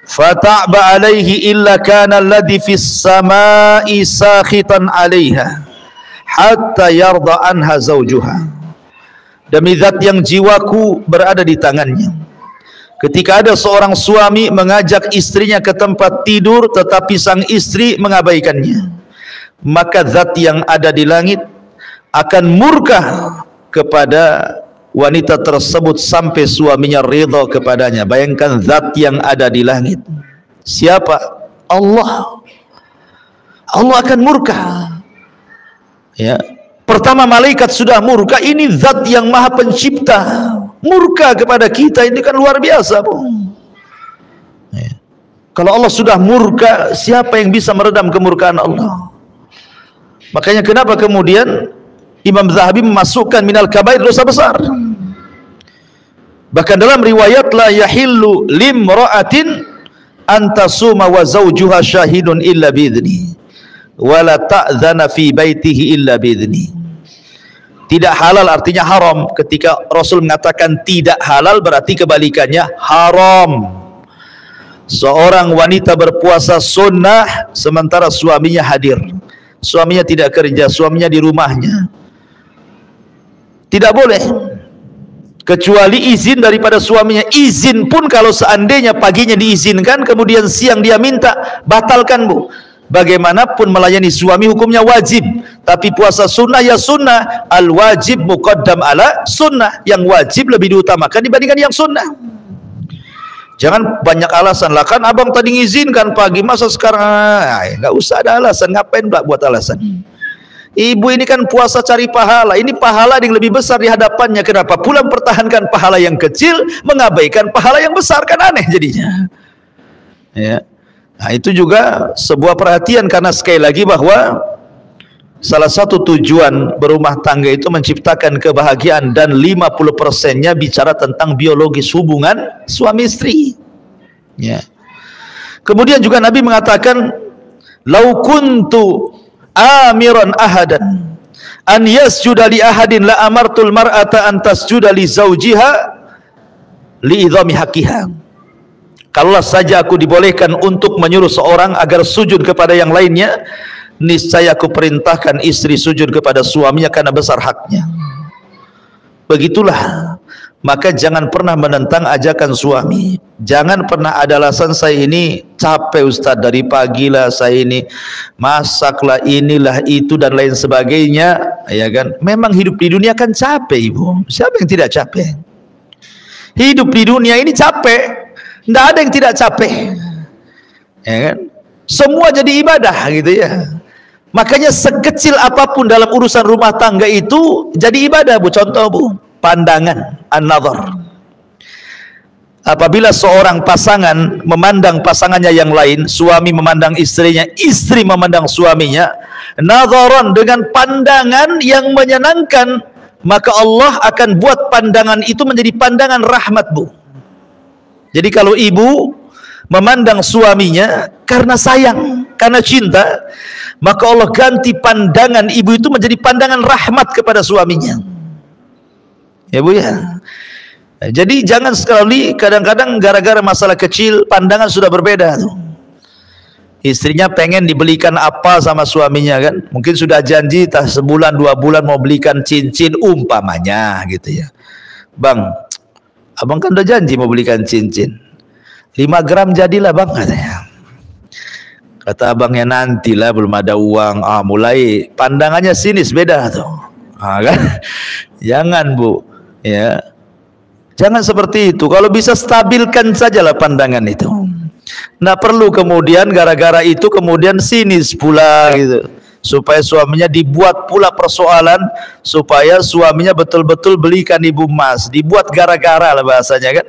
fata'ba alaihi illa kana alladhi fis sama'i sakhitan 'alaiha hatta yarda anha zawjuha. Demi zat yang jiwaku berada di tangannya, ketika ada seorang suami mengajak istrinya ke tempat tidur tetapi sang istri mengabaikannya, maka zat yang ada di langit akan murka kepada wanita tersebut sampai suaminya ridha kepadanya. Bayangkan zat yang ada di langit. Siapa? Allah. Allah akan murka. Ya. Pertama malaikat sudah murka, ini zat yang maha pencipta murka kepada kita, ini kan luar biasa, Bu. Ya. Kalau Allah sudah murka, siapa yang bisa meredam kemurkaan Allah? Makanya kenapa kemudian Imam Zahabi memasukkan minal kabair, dosa besar. Bahkan dalam riwayat, la yahillu limra'atin antasuma wa zawjuha syahidun illa bi'idni wa la ta'zana fi baitihi illa bi'idni. Tidak halal artinya haram. Ketika Rasul mengatakan tidak halal, berarti kebalikannya haram. Seorang wanita berpuasa sunnah sementara suaminya hadir, suaminya tidak kerja, suaminya di rumahnya, tidak boleh kecuali izin daripada suaminya. Izin pun kalau seandainya paginya diizinkan kemudian siang dia minta, batalkan, Bu. Bagaimanapun melayani suami hukumnya wajib, tapi puasa sunnah ya sunnah. Al wajib muqaddam ala sunnah, yang wajib lebih diutamakan dibandingkan yang sunnah. Jangan banyak alasan, lah kan abang tadi ngizinkan pagi, masa sekarang nggak usah ada alasan. Ngapain buat alasan? Ibu ini kan puasa cari pahala, ini pahala yang lebih besar di hadapannya. Kenapa pula mempertahankan pahala yang kecil, mengabaikan pahala yang besar? Kan aneh jadinya. Ya. Nah, itu juga sebuah perhatian, karena sekali lagi bahwa salah satu tujuan berumah tangga itu menciptakan kebahagiaan, dan 50%-nya bicara tentang biologis hubungan suami istri. Ya. Kemudian juga Nabi mengatakan, lau kuntu amiran ahadan an yasjuda li ahadin la amartul mar'ata an tasjuda li zawjiha li idhami haqqiha. Kalaulah saja aku dibolehkan untuk menyuruh seorang agar sujud kepada yang lainnya, niscaya aku perintahkan istri sujud kepada suaminya karena besar haknya. Begitulah. Maka jangan pernah menentang ajakan suami. Jangan pernah ada alasan, saya ini capek Ustaz, dari pagi lah saya ini masaklah, inilah itu dan lain sebagainya, ya kan? Memang hidup di dunia kan capek, Ibu. Siapa yang tidak capek? Hidup di dunia ini capek. Tidak ada yang tidak capek, ya kan? Semua jadi ibadah gitu ya. Makanya sekecil apapun dalam urusan rumah tangga itu jadi ibadah, Bu. Contoh, Bu, pandangan, an-nazar. Apabila seorang pasangan memandang pasangannya yang lain, suami memandang istrinya, istri memandang suaminya, nazaran, dengan pandangan yang menyenangkan, maka Allah akan buat pandangan itu menjadi pandangan rahmat, Bu. Jadi kalau ibu memandang suaminya karena sayang, karena cinta, maka Allah ganti pandangan ibu itu menjadi pandangan rahmat kepada suaminya. Ya, Bu, ya. Jadi jangan sekali, kadang-kadang gara-gara masalah kecil pandangan sudah berbeda tuh. Istrinya pengen dibelikan apa sama suaminya kan, mungkin sudah janji tak sebulan 2 bulan mau belikan cincin umpamanya gitu ya. Bang, abang kan udah janji mau belikan cincin 5 gram jadilah bang, katanya. Kata abangnya, nantilah, belum ada uang. Mulai pandangannya sinis, beda tuh. Kan? Jangan, Bu, ya. Jangan seperti itu. Kalau bisa stabilkan sajalah pandangan itu. Nggak perlu kemudian gara-gara itu kemudian sinis pula gitu. Supaya suaminya dibuat pula persoalan, supaya suaminya betul-betul belikan ibu emas, dibuat gara-gara lah bahasanya kan.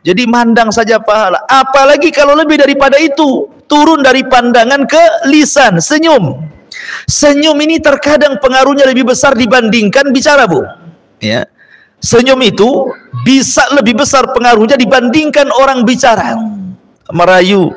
Jadi mandang saja pahala. Apalagi kalau lebih daripada itu, turun dari pandangan ke lisan, senyum. Senyum ini terkadang pengaruhnya lebih besar dibandingkan bicara, Bu. Ya. Senyum itu bisa lebih besar pengaruhnya dibandingkan orang bicara, merayu.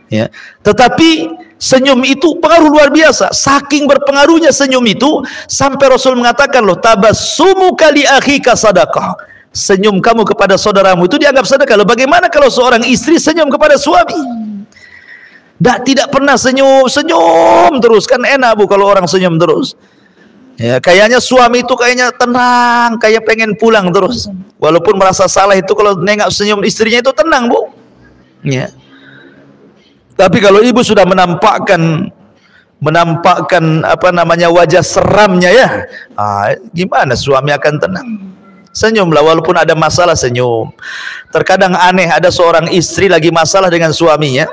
Ya. Tetapi senyum itu pengaruh luar biasa. Saking berpengaruhnya senyum itu sampai Rasul mengatakan, loh, tabassumuka li akhika sadaqah. Senyum kamu kepada saudaramu itu dianggap sedekah. Loh, bagaimana kalau seorang istri senyum kepada suami? Tidak pernah senyum terus, kan enak, Bu, kalau orang senyum terus. Ya, kayaknya suami itu kayaknya tenang, kayak pengen pulang terus. Walaupun merasa salah itu, kalau nengok senyum istrinya itu tenang, Bu. Ya. Tapi kalau ibu sudah menampakkan wajah seramnya ya, gimana suami akan tenang? Senyumlah, walaupun ada masalah senyum. Terkadang aneh, ada seorang istri lagi masalah dengan suaminya,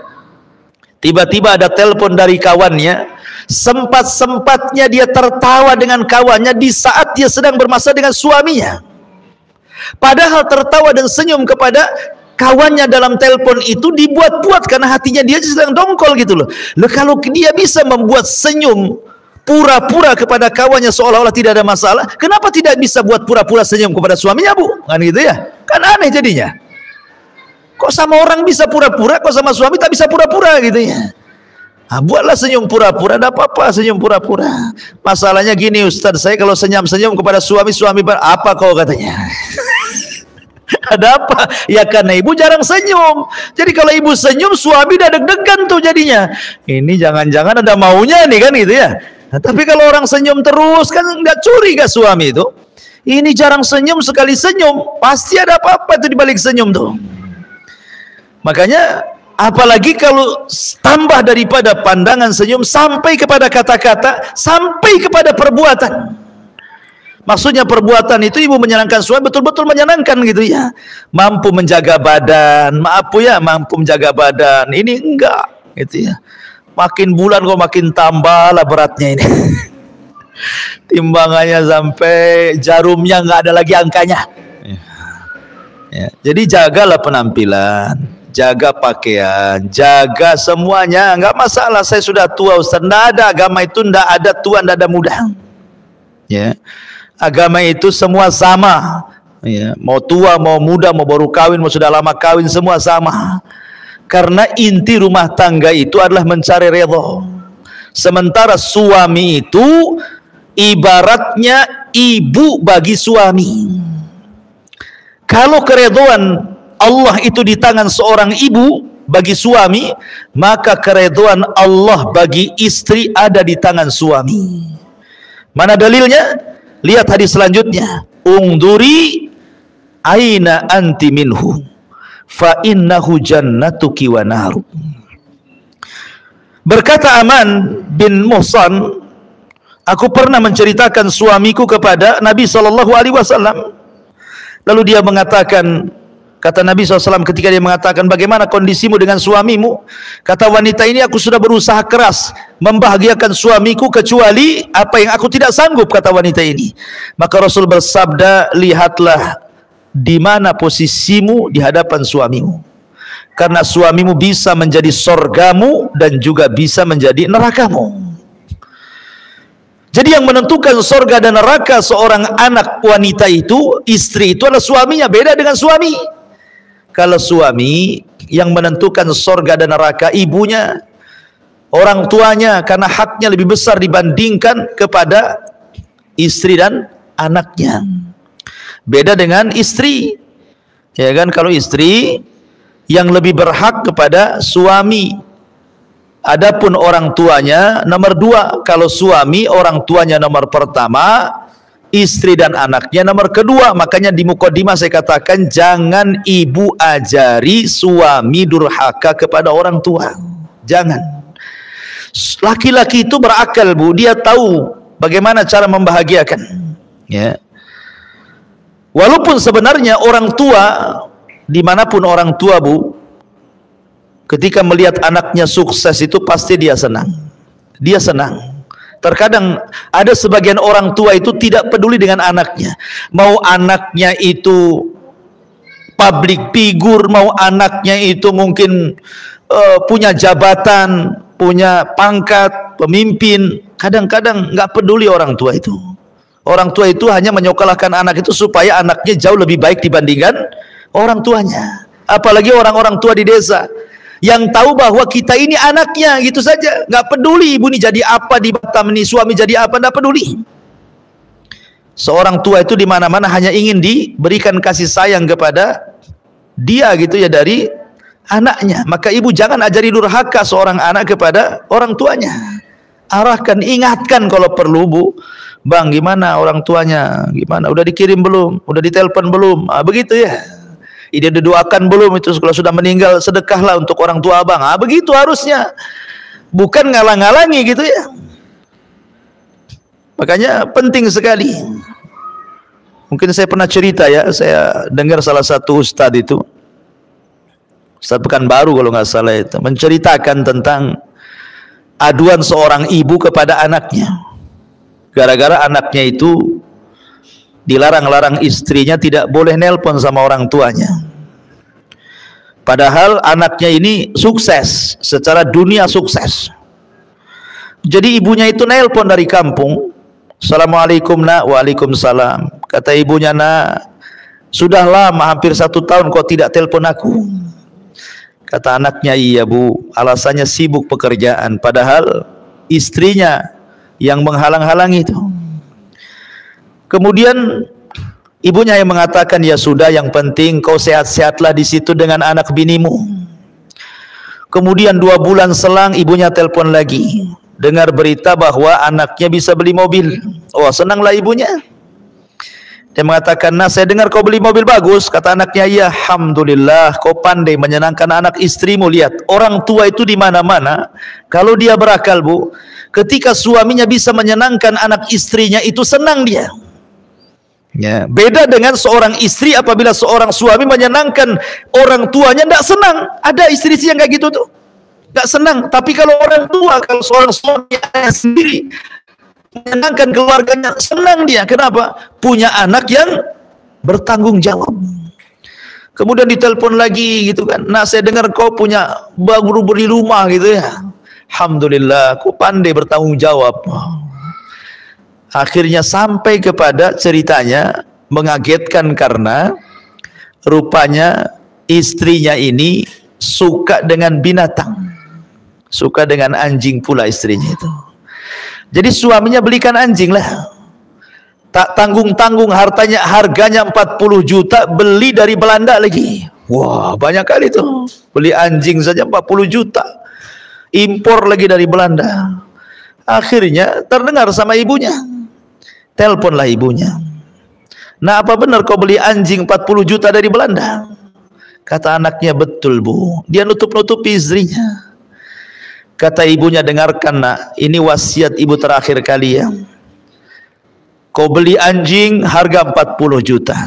tiba-tiba ada telepon dari kawannya, sempat-sempatnya dia tertawa dengan kawannya di saat dia sedang bermasalah dengan suaminya. Padahal tertawa dan senyum kepada kawannya dalam telepon itu dibuat-buat karena hatinya dia sedang dongkol gitu loh. Kalau dia bisa membuat senyum pura-pura kepada kawannya seolah-olah tidak ada masalah, kenapa tidak bisa buat pura-pura senyum kepada suaminya, Bu? Kan gitu ya? Kan aneh jadinya. Kok sama orang bisa pura-pura, kok sama suami tak bisa pura-pura gitu ya? Buatlah senyum pura-pura, ada apa-apa senyum pura-pura. Masalahnya gini Ustaz, saya kalau senyum-senyum kepada suami apa kau katanya? Ada apa? Ya karena ibu jarang senyum. Jadi kalau ibu senyum, suami udah deg-degan tuh jadinya. Ini jangan-jangan ada maunya nih kan gitu ya. Nah, tapi kalau orang senyum terus kan nggak curiga suami itu. Ini jarang senyum, sekali senyum pasti ada apa-apa itu di balik senyum tuh. Makanya apalagi kalau tambah daripada pandangan senyum sampai kepada kata-kata, sampai kepada perbuatan. Maksudnya perbuatan itu ibu menyenangkan suami, betul-betul menyenangkan gitu ya. Mampu menjaga badan, mampu menjaga badan. Ini enggak gitu ya. Makin bulan kok makin tambah lah beratnya ini. Timbangannya sampai jarumnya nggak ada lagi angkanya. Ya, jadi jagalah penampilan, jaga pakaian, jaga semuanya, nggak masalah. Saya sudah tua Ustaz, nggak ada agama itu, nggak ada tua, nggak ada muda. Ya, agama itu semua sama. Ya, mau tua, mau muda, mau baru kawin, mau sudah lama kawin, semua sama. Karena inti rumah tangga itu adalah mencari redha. Sementara suami itu ibaratnya ibu bagi suami. Kalau keridhaan Allah itu di tangan seorang ibu bagi suami, maka keridhaan Allah bagi istri ada di tangan suami. Mana dalilnya? Lihat hadis selanjutnya. Ungduri aina anti minhu fa innahu jannatuki wa naru. Berkata Aman bin Muhsan, aku pernah menceritakan suamiku kepada Nabi SAW. Lalu dia mengatakan, kata Nabi SAW ketika dia mengatakan, bagaimana kondisimu dengan suamimu? Kata wanita ini, aku sudah berusaha keras membahagiakan suamiku kecuali apa yang aku tidak sanggup, kata wanita ini. Maka Rasul bersabda, lihatlah di mana posisimu di hadapan suamimu. Karena suamimu bisa menjadi sorgamu dan juga bisa menjadi nerakamu. Jadi yang menentukan sorga dan neraka seorang anak wanita itu, istri itu adalah suaminya, beda dengan suami. Kalau suami yang menentukan sorga dan neraka ibunya, orang tuanya, karena haknya lebih besar dibandingkan kepada istri dan anaknya. Beda dengan istri, ya kan? Kalau istri yang lebih berhak kepada suami, adapun orang tuanya nomor dua. Kalau suami orang tuanya nomor pertama, istri dan anaknya nomor kedua. Makanya di mukadimah saya katakan jangan ibu ajari suami durhaka kepada orang tua. Jangan. Laki-laki itu berakal, Bu, dia tahu bagaimana cara membahagiakan. Ya. Walaupun sebenarnya orang tua, dimanapun orang tua, Bu, ketika melihat anaknya sukses itu pasti dia senang. Dia senang. Terkadang ada sebagian orang tua itu tidak peduli dengan anaknya. Mau anaknya itu public figure, mau anaknya itu mungkin punya jabatan, punya pangkat, pemimpin. Kadang-kadang nggak peduli orang tua itu. Orang tua itu hanya menyekolahkan anak itu supaya anaknya jauh lebih baik dibandingkan orang tuanya. Apalagi orang-orang tua di desa yang tahu bahwa kita ini anaknya, gitu saja, nggak peduli ibu ini jadi apa di Batam, ini suami jadi apa, nggak peduli. Seorang tua itu di mana-mana hanya ingin diberikan kasih sayang kepada dia gitu ya dari anaknya. Maka ibu jangan ajari durhaka seorang anak kepada orang tuanya. Arahkan, ingatkan kalau perlu, Bu, Bang, gimana orang tuanya? Gimana? Udah dikirim belum? Udah ditelepon belum? Begitu ya. Dia didoakan belum? Itu kalau sudah meninggal sedekahlah untuk orang tua abang. Begitu harusnya. Bukan ngalang-ngalangi gitu ya. Makanya penting sekali. Mungkin saya pernah cerita ya, saya dengar salah satu ustadz itu, Ustadz Pekanbaru kalau nggak salah itu, menceritakan tentang aduan seorang ibu kepada anaknya. Gara-gara anaknya itu dilarang-larang istrinya tidak boleh nelpon sama orang tuanya. Padahal anaknya ini sukses, secara dunia sukses. Jadi ibunya itu nelpon dari kampung. Assalamualaikum nak. Waalaikumsalam. Kata ibunya, nak, sudah lama hampir 1 tahun kau tidak telepon aku. Kata anaknya, iya bu, alasannya sibuk pekerjaan. Padahal istrinya yang menghalang-halangi itu. Kemudian ibunya yang mengatakan, ya sudah, yang penting kau sehat-sehatlah di situ dengan anak binimu. Kemudian 2 bulan selang ibunya telepon lagi, dengar berita bahwa anaknya bisa beli mobil. Oh, senanglah ibunya. Dia mengatakan, nah saya dengar kau beli mobil bagus. Kata anaknya, ya alhamdulillah, kau pandai menyenangkan anak istrimu. Lihat, orang tua itu di mana-mana, kalau dia berakal bu, ketika suaminya bisa menyenangkan anak istrinya, itu senang dia. Ya, beda dengan seorang istri apabila seorang suami menyenangkan orang tuanya, tidak senang. Ada istri yang kayak gitu tuh, tidak senang. Tapi kalau orang tua, kalau seorang suami sendiri menyenangkan keluarganya, senang dia. Kenapa? Punya anak yang bertanggung jawab. Kemudian ditelepon lagi gitu kan, nah saya dengar kau punya baru beli rumah gitu ya. Alhamdulillah, kau pandai bertanggung jawab. Akhirnya sampai kepada ceritanya mengagetkan karena rupanya istrinya ini suka dengan binatang, suka dengan anjing pula istrinya itu. Jadi suaminya belikan anjing lah, tak tanggung-tanggung, harganya 40 juta, beli dari Belanda lagi. Wah, banyak kali tuh, beli anjing saja 40 juta, impor lagi dari Belanda. Akhirnya terdengar sama ibunya, teleponlah ibunya, nah apa benar kau beli anjing 40 juta dari Belanda? Kata anaknya, betul bu. Dia nutup-nutupi istrinya. Kata ibunya, dengarkan nak, ini wasiat ibu terakhir kali ya. Kau beli anjing harga 40 juta.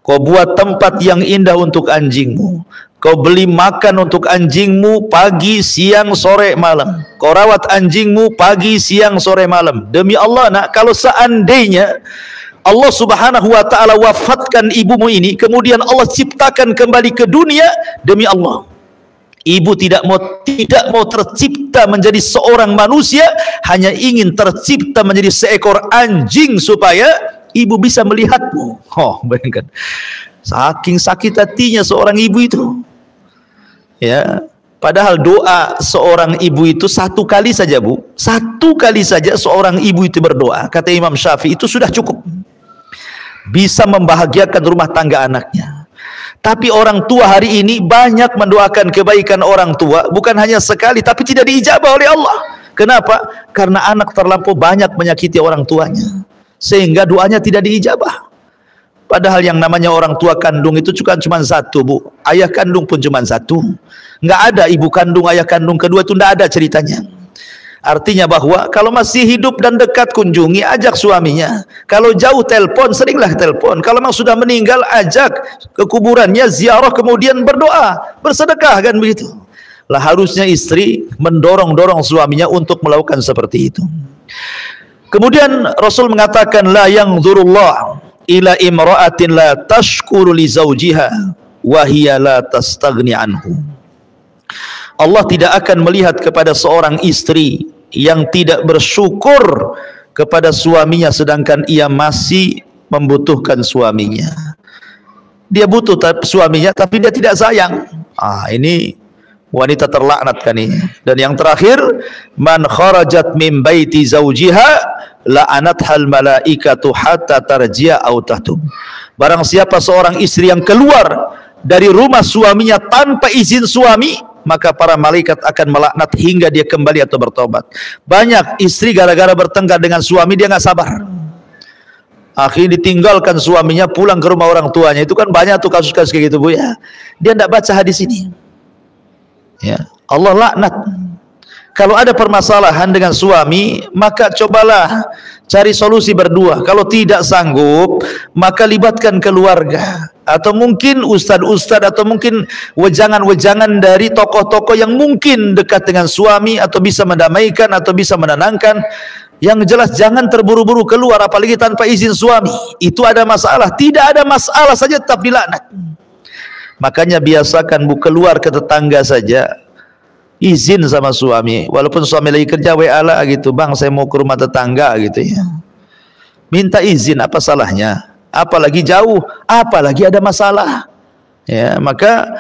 Kau buat tempat yang indah untuk anjingmu. Kau beli makan untuk anjingmu pagi, siang, sore, malam. Kau rawat anjingmu pagi, siang, sore, malam. Demi Allah nak, kalau seandainya Allah subhanahu wa ta'ala wafatkan ibumu ini, kemudian Allah ciptakan kembali ke dunia, demi Allah, ibu tidak mau tercipta menjadi seorang manusia, hanya ingin tercipta menjadi seekor anjing supaya ibu bisa melihatmu. Oh, bayangkan, saking sakit hatinya seorang ibu itu. Ya, padahal doa seorang ibu itu 1 kali saja bu, 1 kali saja seorang ibu itu berdoa, kata Imam Syafi'i, itu sudah cukup, bisa membahagiakan rumah tangga anaknya. Tapi orang tua hari ini banyak mendoakan kebaikan orang tua, bukan hanya sekali, tapi tidak diijabah oleh Allah. Kenapa? Karena anak terlampau banyak menyakiti orang tuanya, sehingga doanya tidak diijabah. Padahal yang namanya orang tua kandung itu cuma 1 bu, ayah kandung pun cuma 1. Nggak ada ibu kandung, ayah kandung kedua, itu nggak ada ceritanya. Artinya bahwa kalau masih hidup dan dekat, kunjungi, ajak suaminya. Kalau jauh, telepon, seringlah telepon. Kalau memang sudah meninggal, ajak ke kuburannya, ziarah, kemudian berdoa, bersedekah, kan begitu. Lah harusnya istri mendorong-dorong suaminya untuk melakukan seperti itu. Kemudian Rasul mengatakan, la yanzurullah ila imra'atin la tashkuru li zawjiha wa hiya la tastaghni anhu. Allah tidak akan melihat kepada seorang istri yang tidak bersyukur kepada suaminya sedangkan ia masih membutuhkan suaminya. Dia butuh suaminya tapi dia tidak sayang. Ini wanita terlaknat kan ini. Dan yang terakhir, man kharajat min baiti zawjiha la'anathal malaikatu hatta tarji'a aw tahtub. Barang siapa seorang istri yang keluar dari rumah suaminya tanpa izin suami, maka para malaikat akan melaknat hingga dia kembali atau bertobat. Banyak istri gara-gara bertengkar dengan suami dia nggak sabar, akhirnya ditinggalkan suaminya pulang ke rumah orang tuanya. Itu kan banyak tuh kasus-kasus kayak gitu, Bu ya. Dia tidak baca hadis ini. Ya, Allah laknat. Kalau ada permasalahan dengan suami, maka cobalah cari solusi berdua. Kalau tidak sanggup, maka libatkan keluarga, atau mungkin ustad-ustad, atau mungkin wejangan-wejangan dari tokoh-tokoh yang mungkin dekat dengan suami, atau bisa mendamaikan, atau bisa menenangkan. Yang jelas jangan terburu-buru keluar, apalagi tanpa izin suami. Itu ada masalah. Tidak ada masalah saja tetap dilaknat. Makanya biasakan, Bu, keluar ke tetangga saja, izin sama suami, walaupun suami lagi kerja, WA lah gitu, bang saya mau ke rumah tetangga gitu ya, minta izin, apa salahnya? Apalagi jauh, apalagi ada masalah ya. Maka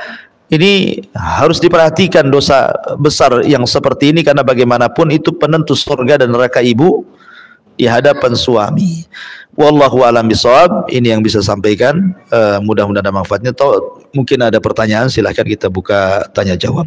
ini harus diperhatikan dosa besar yang seperti ini, karena bagaimanapun itu penentu surga dan neraka ibu di hadapan suami. Wallahu a'lam bishawab. Ini yang bisa sampaikan, mudah-mudahan ada manfaatnya. Atau mungkin ada pertanyaan, silahkan kita buka tanya jawab.